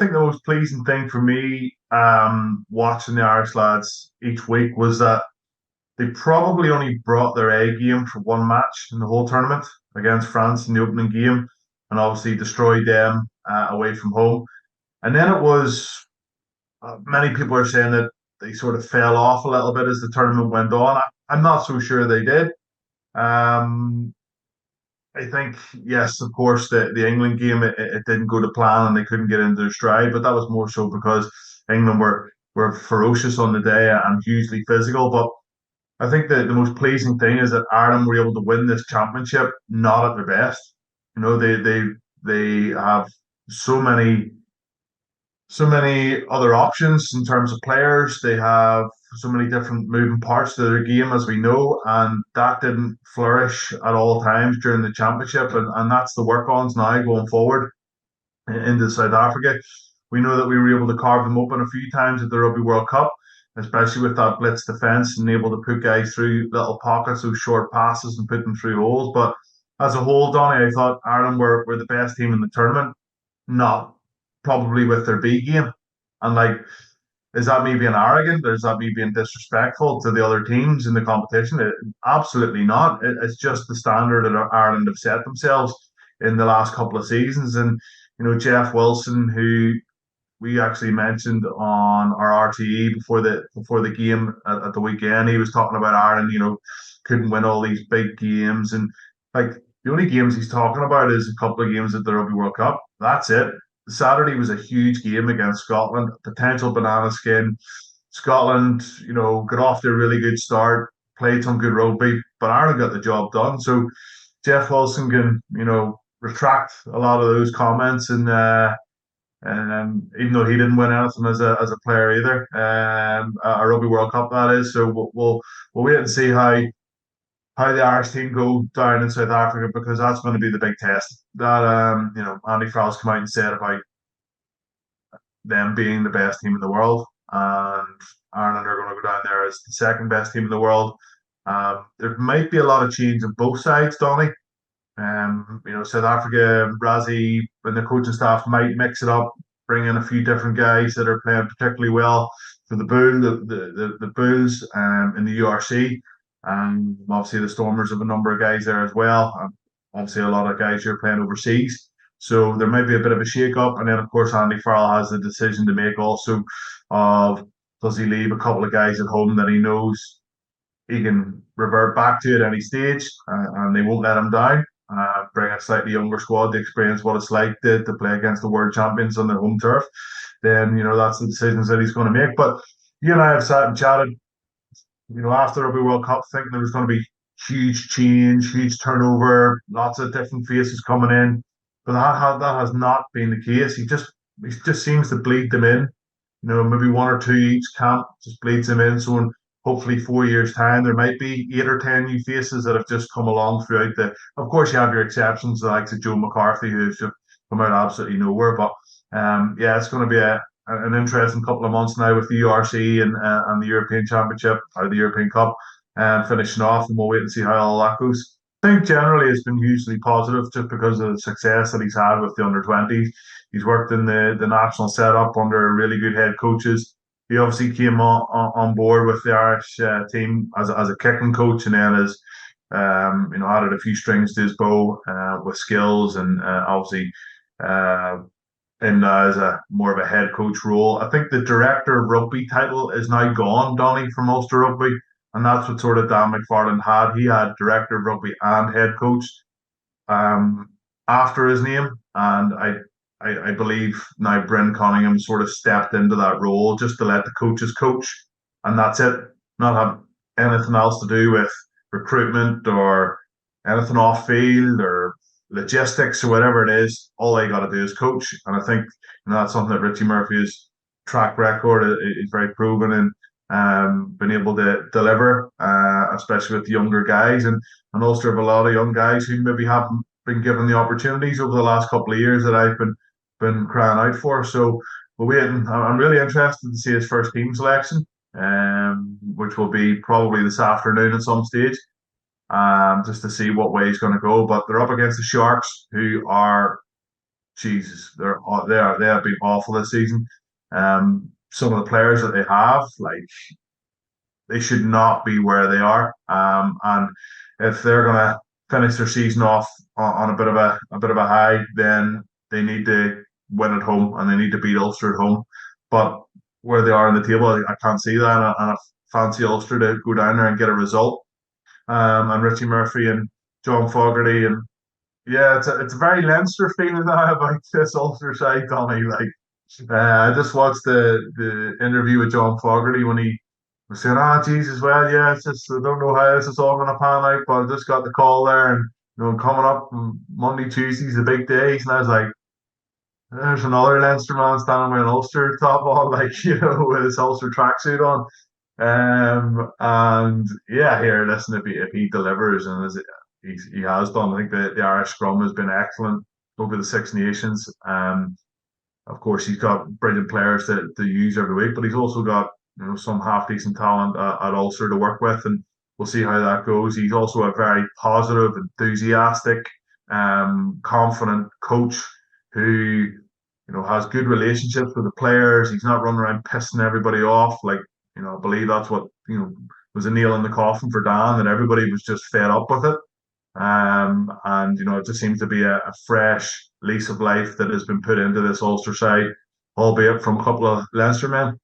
think the most pleasing thing for me, watching the Irish lads each week was that they probably only brought their A game for one match in the whole tournament against France in the opening game, and obviously destroyed them away from home. And then it was many people are saying that they sort of fell off a little bit as the tournament went on. I'm not so sure they did. Um, I think, yes, of course, the England game, it didn't go to plan and they couldn't get into their stride, but that was more so because England were ferocious on the day and hugely physical. But I think that the most pleasing thing is that Ireland were able to win this championship not at their best. You know, they have so many so many other options in terms of players. They have so many different moving parts to their game, as we know, and that didn't flourish at all times during the championship. And that's the work ons now going forward into South Africa. We know that we were able to carve them open a few times at the Rugby World Cup, especially with that blitz defence and able to put guys through little pockets, those short passes, and put them through holes. But as a whole, Donny, I thought Ireland were the best team in the tournament, not probably with their B game. And like, is that me being arrogant or is that me being disrespectful to the other teams in the competition? Absolutely not. It's just the standard that Ireland have set themselves in the last couple of seasons. And, you know, Jeff Wilson, who we actually mentioned on our RTE before the game at the weekend, he was talking about Ireland, you know, couldn't win all these big games. And like, the only games he's talking about is a couple of games at the Rugby World Cup. That's it. Saturday was a huge game against Scotland, potential banana skin. Scotland, you know, got off to a really good start, played some good rugby, but Ireland got the job done. So Jeff Wilson can, you know, retract a lot of those comments, and even though he didn't win anything as a player either, a Rugby World Cup that is. So we'll wait and see how the Irish team go down in South Africa, because that's going to be the big test. That you know, Andy Farrell's come out and said about them being the best team in the world, and Ireland are going to go down there as the second best team in the world. There might be a lot of change on both sides, Donny. You know, South Africa, Razzie, and the coaching staff might mix it up, bring in a few different guys that are playing particularly well for the Bulls, in the URC. And obviously the Stormers have a number of guys there as well. And obviously a lot of guys who are playing overseas. So there might be a bit of a shake-up. And then, of course, Andy Farrell has the decision to make also of, does he leave a couple of guys at home that he knows he can revert back to at any stage, and they won't let him down. Bring a slightly younger squad to experience what it's like to play against the world champions on their home turf. Then, you know, that's the decisions that he's going to make. But you and I have sat and chatted, you know, after Rugby World Cup, thinking there was going to be huge change, huge turnover, lots of different faces coming in. But that has not been the case. He just seems to bleed them in. You know, maybe one or two each camp just bleeds them in. So in hopefully 4 years' time, there might be 8 or 10 new faces that have just come along throughout the. Of course, you have your exceptions, the likes of Joe McCarthy, who's just come out absolutely nowhere. But yeah, it's going to be an interesting couple of months now with the URC and the European Championship or the European Cup finishing off, and we'll wait and see how all that goes. I think generally it's been hugely positive just because of the success that he's had with the under-20s. He's worked in the national setup under really good head coaches. He obviously came on board with the Irish team as a kicking coach, and then has you know, added a few strings to his bow with skills, and obviously in as a more of a head coach role. I think the director of rugby title is now gone, Donny, from Ulster Rugby, and that's what sort of Dan McFarland had. He had director of rugby and head coach after his name, and I believe now Bryn Cunningham sort of stepped into that role just to let the coaches coach, and that's it. Not have anything else to do with recruitment or anything off field or logistics or whatever it is. All they got to do is coach, and I think, you know, that's something that Richie Murphy's track record is very proven in, been able to deliver, especially with the younger guys, and Ulster have a lot of young guys who maybe haven't been given the opportunities over the last couple of years that I've been crying out for. So we're waiting. I'm really interested to see his first team selection, which will be probably this afternoon at some stage, just to see what way he's going to go. But they're up against the Sharks, who are Jesus, they have been awful this season. Some of the players that they have, like, they should not be where they are. And if they're gonna finish their season off on a bit of a high, then they need to win at home and they need to beat Ulster at home. But where they are in the table, I can't see that, and I fancy Ulster to go down there and get a result. And Richie Murphy and John Fogarty, and yeah, it's a very Leinster feeling now about this Ulster side, Tommy. Like, I just watched the interview with John Fogarty when he was saying, "Ah, Jesus, well, yeah, it's just I don't know how this is all going to pan out, but I just got the call there, and coming up Monday, Tuesdays, the big days," and I was like, "There's another Leinster man standing with an Ulster top on, like, with his Ulster tracksuit on." And yeah, here, listen, if he delivers, and as he has done, I think the Irish scrum has been excellent over the Six Nations. Of course, he's got brilliant players to use every week, but he's also got some half decent talent at Ulster to work with, and we'll see how that goes. He's also a very positive, enthusiastic, confident coach who has good relationships with the players. He's not running around pissing everybody off. Like, I believe that's what was a nail in the coffin for Dan, that everybody was just fed up with it. And it just seems to be a fresh lease of life that has been put into this Ulster side, albeit from a couple of Leinster men.